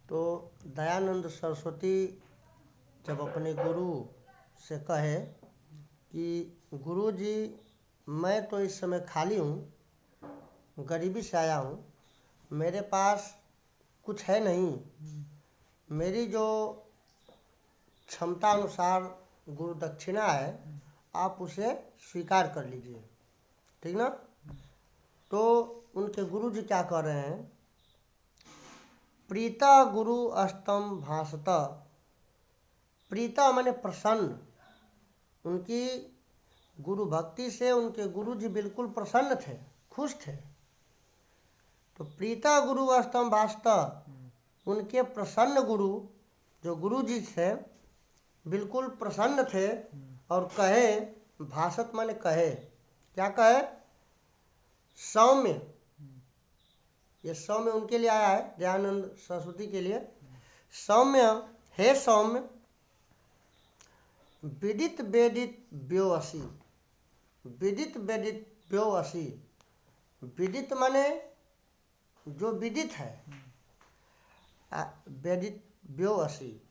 तो दयानंद सरस्वती जब अपने गुरु से कहे कि गुरु जी मैं तो इस समय खाली हूँ, गरीबी से आया हूँ, मेरे पास कुछ है नहीं, मेरी जो क्षमता अनुसार गुरु दक्षिणा है आप उसे स्वीकार कर लीजिए, ठीक ना। तो उनके गुरु जी क्या कह रहे हैं, प्रीता गुरु अष्टम भासत। प्रीता माने प्रसन्न, उनकी गुरु भक्ति से उनके गुरु जी बिल्कुल प्रसन्न थे, खुश थे। तो प्रीता गुरु अष्टम भासत, उनके प्रसन्न गुरु जो गुरु जी थे बिल्कुल प्रसन्न थे और कहे, भासत माने कहे, क्या कहे, सौम्य। ये सौम्य उनके लिए आया है, दयानंद सरस्वती के लिए। सौम्य, हे सौम्य, विदित वेदित व्योअसि। विदित वेदित व्योअसि, विदित माने जो विदित है, वेदित व्योअसि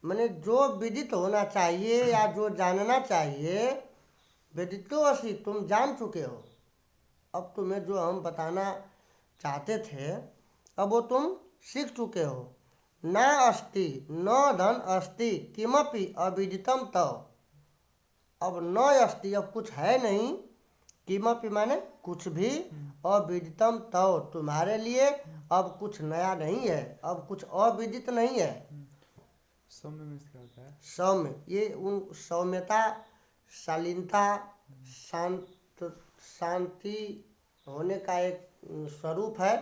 माने जो विदित होना चाहिए या जो जानना चाहिए, वेदितोऽसि तुम जान चुके हो। अब तुम्हें जो हम बताना चाहते थे अब वो तुम सीख चुके हो। न अस्ति न धन अस्ति किमपि अविदितम तव। अब न अस्ति, अब कुछ है नहीं, किमपि माने कुछ भी, अविदितम तव तुम्हारे लिए अब कुछ नया नहीं है, अब कुछ अविदित नहीं है। सौम्य में क्या होता है? सौम्य, ये उन सौम्यता, शालीनता, शांति होने का एक स्वरूप है।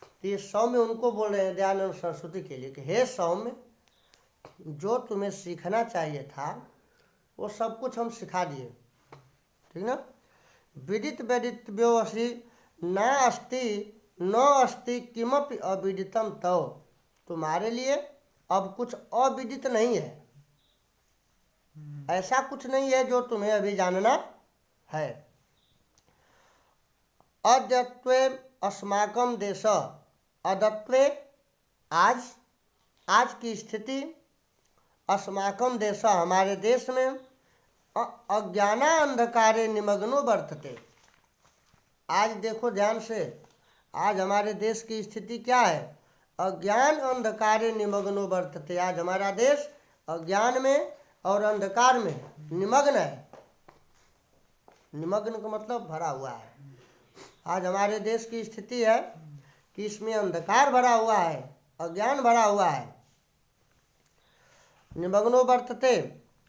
तो ये सौम्य उनको बोल रहे हैं दयानंद सरस्वती के लिए कि हे सौम्य, जो तुम्हें सीखना चाहिए था वो सब कुछ हम सिखा दिए, ठीक ना। विदित वेदित व्योअसि न अस्ति न अस्ति किमपि अविदितम तव। तुम्हारे लिए अब कुछ अविदित नहीं है, ऐसा कुछ नहीं है जो तुम्हें अभी जानना है। अद्यत्वे अस्माकं देश, अद्यत्वे आज की स्थिति, अस्माकं देश हमारे देश में, अज्ञाना अंधकारे निमग्नो वर्तते। आज देखो ध्यान से, आज हमारे देश की स्थिति क्या है, अज्ञान अंधकारे निमग्नो वर्तते। आज हमारा देश अज्ञान में और अंधकार में निमग्न है। निमग्न का मतलब भरा हुआ है। आज हमारे देश की स्थिति है कि इसमें अंधकार भरा हुआ है, अज्ञान भरा हुआ है। निमग्नो वर्तते,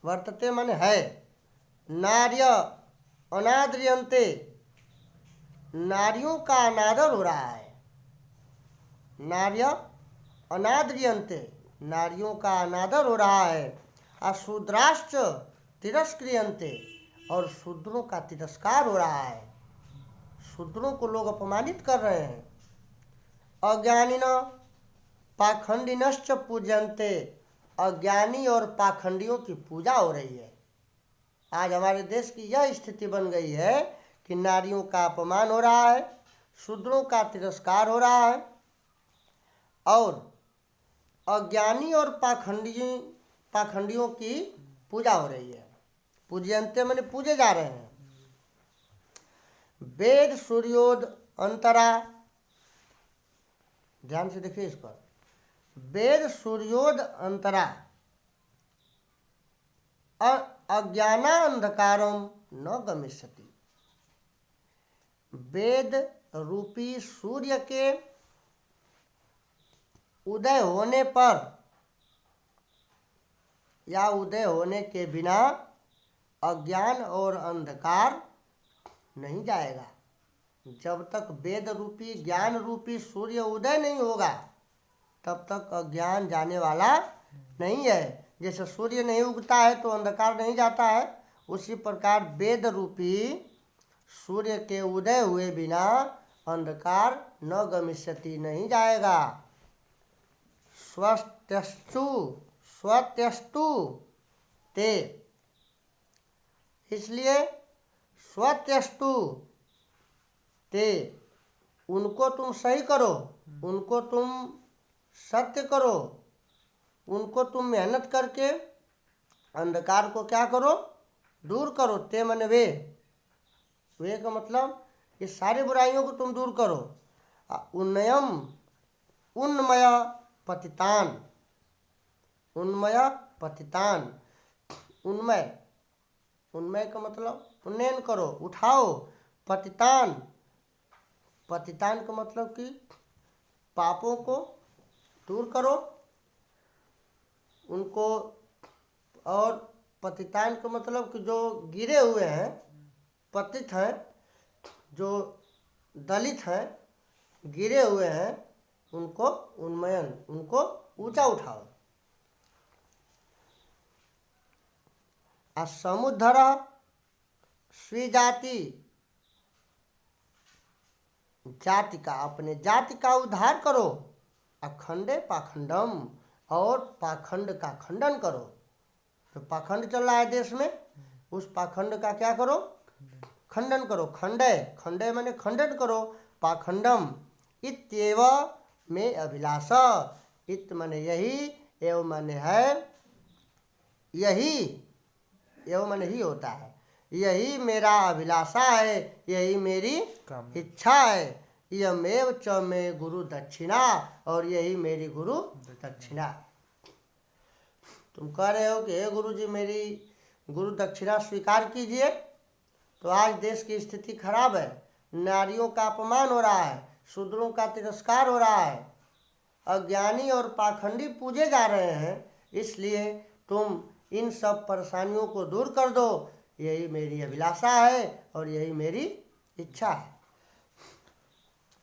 वर्तते माने है। नार्य अनाद्रियन्ते, नारियों का अनादर हो रहा है। नार्य अनाद्रियन्ते, नारियों का अनादर हो रहा है। अशूद्राश्च तिरस्क्रियन्ते, और शूद्रों का तिरस्कार हो रहा है। शूद्रों को लोग अपमानित कर रहे हैं। अज्ञानिन पाखंडिनश्च पूजन्ते, अज्ञानी और पाखंडियों की पूजा हो रही है। आज हमारे देश की यह स्थिति बन गई है कि नारियों का अपमान हो रहा है, शूद्रों का तिरस्कार हो रहा है, और अज्ञानी और पाखंडियों की पूजा हो रही है। पूज्यन्ते माने पूजे जा रहे हैं। वेद सूर्योद अंतरा, ध्यान से देखिए इस पर, वेद सूर्योद अंतरा अज्ञाना अंधकारम न गमिष्यति। वेद रूपी सूर्य के उदय होने पर या उदय होने के बिना अज्ञान और अंधकार नहीं जाएगा। जब तक वेद रूपी ज्ञान रूपी सूर्य उदय नहीं होगा तब तक अज्ञान जाने वाला नहीं है। जैसे सूर्य नहीं उगता है तो अंधकार नहीं जाता है, उसी प्रकार वेद रूपी सूर्य के उदय हुए बिना अंधकार न गमिष्यति, नहीं जाएगा। स्वत्यस्तु स्वत्यस्तु ते, इसलिए स्वत्यस्तु ते, उनको तुम सही करो, उनको तुम सत्य करो, उनको तुम मेहनत करके अंधकार को क्या करो, दूर करो। ते मन वे का मतलब ये सारी बुराइयों को तुम दूर करो। उन्नयम उन्मय पतितान, उन्मय पतितान, उन्मय, उन्मय का मतलब उन्नयन करो, उठाओ। पतितान, पतितान का मतलब कि पापों को दूर करो उनको। और पतितान का मतलब कि जो गिरे हुए हैं, पतित हैं, जो दलित हैं, गिरे हुए हैं, उनको उन्मयन, उनको ऊंचा उठाओ। समुद्धर स्वीजाति, जाति का, अपने जाति का उद्धार करो। अखंडे पाखंडम, और पाखंड का खंडन करो। तो पाखंड चल रहा है देश में, उस पाखंड का क्या करो, खंडन करो। खंडे, खंडे माने खंडन करो। पाखंडम इत्येव में अभिलाषा, इत माने यही, एव माने है, यही, एव माने ही होता है, यही मेरा अभिलाषा है, यही मेरी इच्छा है। यमेव च में गुरु दक्षिणा, और यही मेरी गुरु दक्षिणा। तुम कह रहे हो कि हे गुरु जी मेरी गुरु दक्षिणा स्वीकार कीजिए। तो आज देश की स्थिति खराब है, नारियों का अपमान हो रहा है, शूद्रों का तिरस्कार हो रहा है, अज्ञानी और पाखंडी पूजे जा रहे हैं, इसलिए तुम इन सब परेशानियों को दूर कर दो। यही मेरी अभिलाषा है और यही मेरी इच्छा है,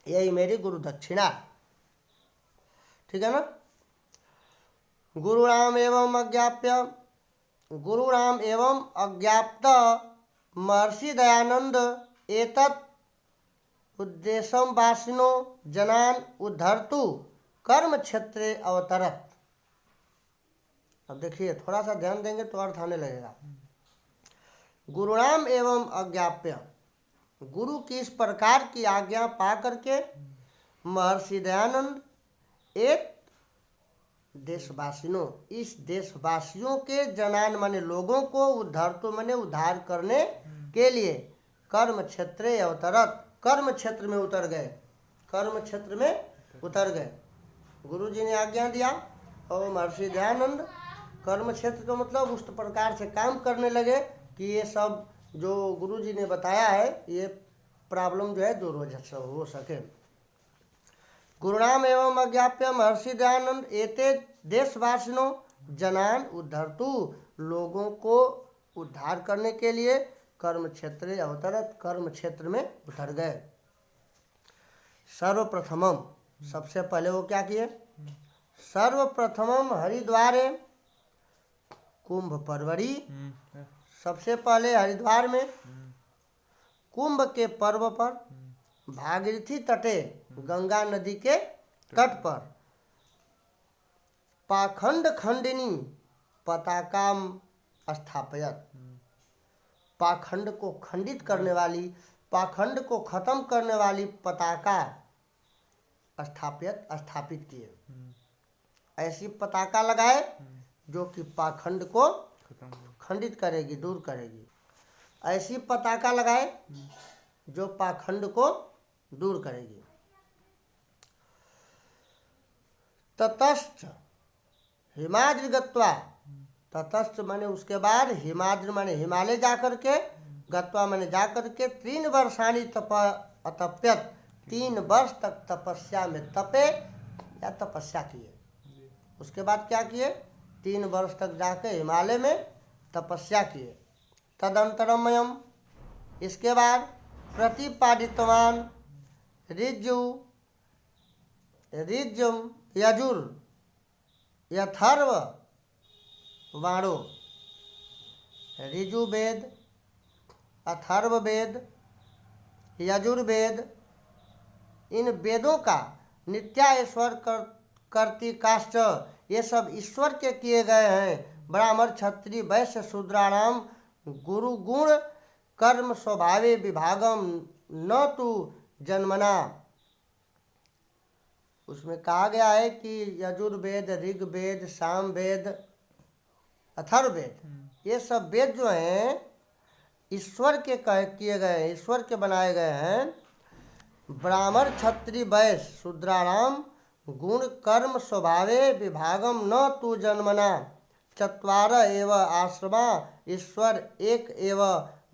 यही मेरी गुरु दक्षिणा है। ठीक है ना। गुरुणाम एवं अज्ञाप्य, गुरुणाम एवं अज्ञाप्त महर्षि दयानंद एतत् उद्देश्यम वासिनो जनान उद्धर्तु कर्म क्षेत्रे अवतरत। अब देखिए, थोड़ा सा ध्यान देंगे तो अर्थ आने लगेगा। गुरुणाम एवं अज्ञाप्य, गुरु की इस प्रकार की आज्ञा पा करके महर्षि दयानंद एक देशवासियों, इस देशवासियों के जनान माने लोगों को, उद्धर्तु माने उद्धार करने के लिए, कर्म क्षेत्रे अवतरत, कर्म क्षेत्र में उतर गए, कर्म क्षेत्र में उतर गए। गुरु जी ने आज्ञा दिया और महर्षि दयानंद कर्म क्षेत्र का मतलब उस प्रकार से काम करने लगे कि ये सब जो गुरु जी ने बताया है, ये प्रॉब्लम जो है दूर हो सके। गुरुनाम एवं अज्ञाप्य महर्षि दयानंद एते देशवासियों जनान उद्धर्तु, लोगों को उद्धार करने के लिए कर्म क्षेत्र अवतरत, कर्म क्षेत्र में उतर गए। सर्वप्रथमम, सबसे पहले वो क्या किए, सर्वप्रथमम हरिद्वारे कुंभ परवरी, सबसे पहले हरिद्वार में कुंभ के पर्व पर भागीरथी तटे, गंगा नदी के तट पर पाखंड खंडिनी पताका स्थापयत, पाखंड को खंडित करने वाली, पाखंड को खत्म करने वाली पताका स्थापित किए। ऐसी पताका लगाए जो कि पाखंड को खंडित करेगी, दूर करेगी। ऐसी पताका लगाए जो पाखंड को दूर करेगी। ततश्च हिमाद्रि गत्वा, ततश्च माने उसके बाद, हिमाद्रि माने हिमालय जाकर के, गत्वा माने जाकर के, 3 वर्षाणी अतप्यत, 3 वर्ष तक तपस्या में तपे या तपस्या किए। उसके बाद क्या किए, 3 वर्ष तक जाके हिमालय में तपस्या किए। तदंतरमयम, इसके बाद प्रतिपादितवान ऋजुम यजुर यथर्व वाणो, ऋजुवेद, अथर्ववेद, यजुर्वेद, इन वेदों का नित्याश्वर कर्तिकाश्च, ये सब ईश्वर के किए गए हैं। ब्राह्मण क्षत्रिय वैश्य शूद्राणाम गुरु गुण कर्म स्वभावे विभागम न तु जन्मना, उसमें कहा गया है कि यजुर्वेद, ऋग्वेद, सामवेद, अथर्ववेद, ये सब वेद जो हैं ईश्वर के किए गए हैं, ईश्वर के बनाए गए हैं। ब्राह्मण क्षत्रिय वैश्य शूद्राणाम गुण कर्म स्वभावे विभागम न तु जन्मना चत्वार एव आश्रमा ईश्वर एक एव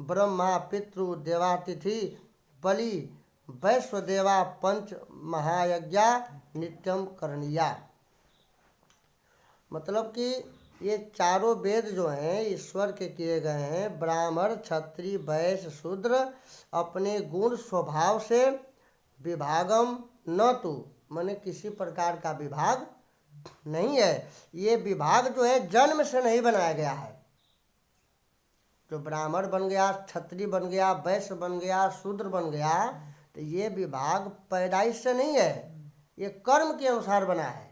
ब्रह्मा पितृ देवातिथि बलि वैश्वदेवा पंच महायज्ञा नित्यम करणीया। मतलब कि ये चारों वेद जो हैं ईश्वर के किए गए हैं। ब्राह्मण क्षत्रिय वैश्य शूद्र अपने गुण स्वभाव से विभागम न तु, माने किसी प्रकार का विभाग नहीं है। ये विभाग जो है जन्म से नहीं बनाया गया है। जो ब्राह्मण बन गया, क्षत्रिय बन गया, वैश्य बन गया, शूद्र बन गया, तो ये विभाग पैदाइश से नहीं है, ये कर्म के अनुसार बना है।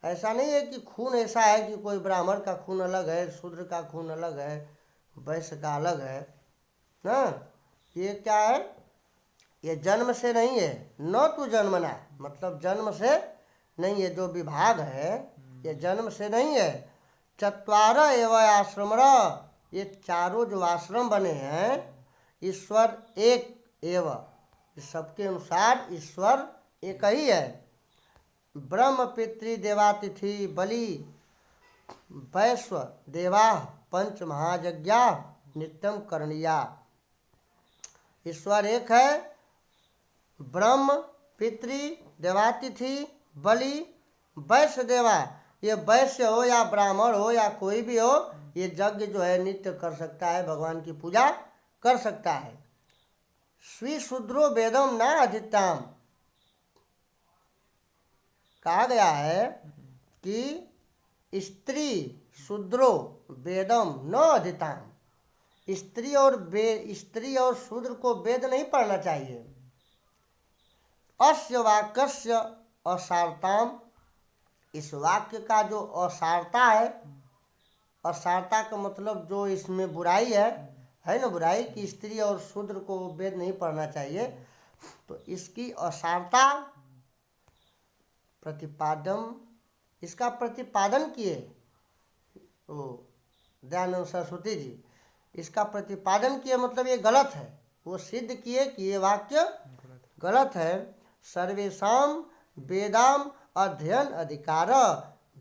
ऐसा नहीं है कि खून ऐसा है कि कोई ब्राह्मण का खून अलग है, शूद्र का खून अलग है, वैश्य का अलग है ना। ये क्या है, ये जन्म से नहीं है। न तू जन्मना, मतलब जन्म से नहीं है। जो विभाग है ये जन्म से नहीं है। चत्वार एवं आश्रम, ये चारों जो आश्रम बने हैं ईश्वर एक एवं, सबके अनुसार ईश्वर एक ही है। ब्रह्म पितृ देवातिथि बलि वैश्व देवा पंच महायज्ञा नित्यम करणीया। ईश्वर एक है। ब्रह्म पितृ देवातिथि बलि वैश्य देवा, ये वैश्य हो या ब्राह्मण हो या कोई भी हो, ये यज्ञ जो है नित्य कर सकता है, भगवान की पूजा कर सकता है। स्वी शूद्रो वेदम न अधिताम, कहा गया है कि स्त्री शूद्रो वेदम न अधिताम, स्त्री और शूद्र को वेद नहीं पढ़ना चाहिए। अस्य वाक्यस्य असारताम, इस वाक्य का जो असारता है, असारता का मतलब जो इसमें बुराई है ना, बुराई कि स्त्री और शूद्र को वेद नहीं पढ़ना चाहिए, तो इसकी असारता प्रतिपादन, इसका प्रतिपादन किए वो दयानंद सरस्वती जी, इसका प्रतिपादन किए, मतलब ये गलत है, वो सिद्ध किए कि ये वाक्य गलत है। सर्वेषाम वेदाम अध्ययन अधिकार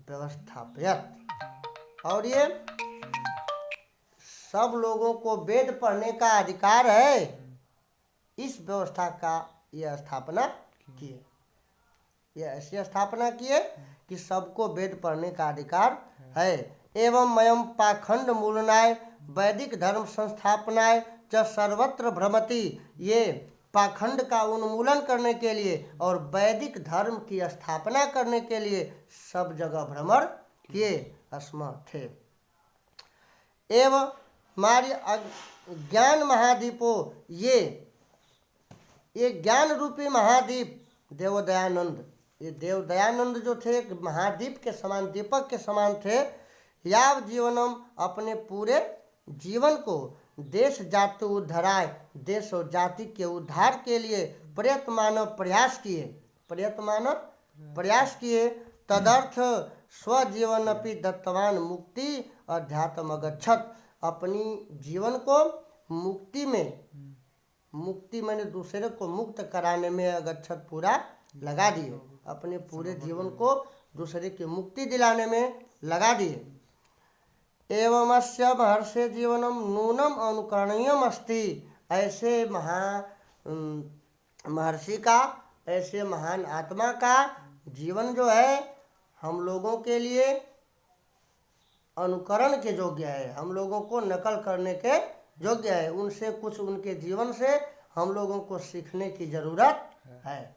व्यवस्थापयत, और ये सब लोगों को वेद पढ़ने का अधिकार है, इस व्यवस्था का यह स्थापना किए। यह ऐसी स्थापना किए कि सबको वेद पढ़ने का अधिकार है। एवं मयम पाखंड मूलनाय वैदिक धर्म संस्थापनाय च सर्वत्र भ्रमति, ये पाखंड का उन्मूलन करने के लिए और वैदिक धर्म की स्थापना करने के लिए सब जगह भ्रमण किए असमर्थ थे। एवं हमारी ज्ञान महादीपो, ये ज्ञान रूपी महादीप देवदयानंद, ये देवदयानंद जो थे महादीप के समान, दीपक के समान थे। याव जीवनम, अपने पूरे जीवन को देश जाति उद्धाराय, देश और जाति के उद्धार के लिए प्रयत्न प्रयास किए। तदर्थ स्वजीवन अपि दत्तवान मुक्ति अध्यात्म अगच्छत, अपनी जीवन को मुक्ति मैंने दूसरे को मुक्त कराने में अगच्छत पूरा लगा दिए, अपने पूरे जीवन को दूसरे की मुक्ति दिलाने में लगा दिए। एवं अस्य महर्षि जीवनम नूनम अनुकरणीयम अस्ति, ऐसे महर्षि का, ऐसे महान आत्मा का जीवन जो है हम लोगों के लिए अनुकरण के योग्य है, हम लोगों को नकल करने के योग्य है। उनसे कुछ, उनके जीवन से हम लोगों को सीखने की जरूरत है।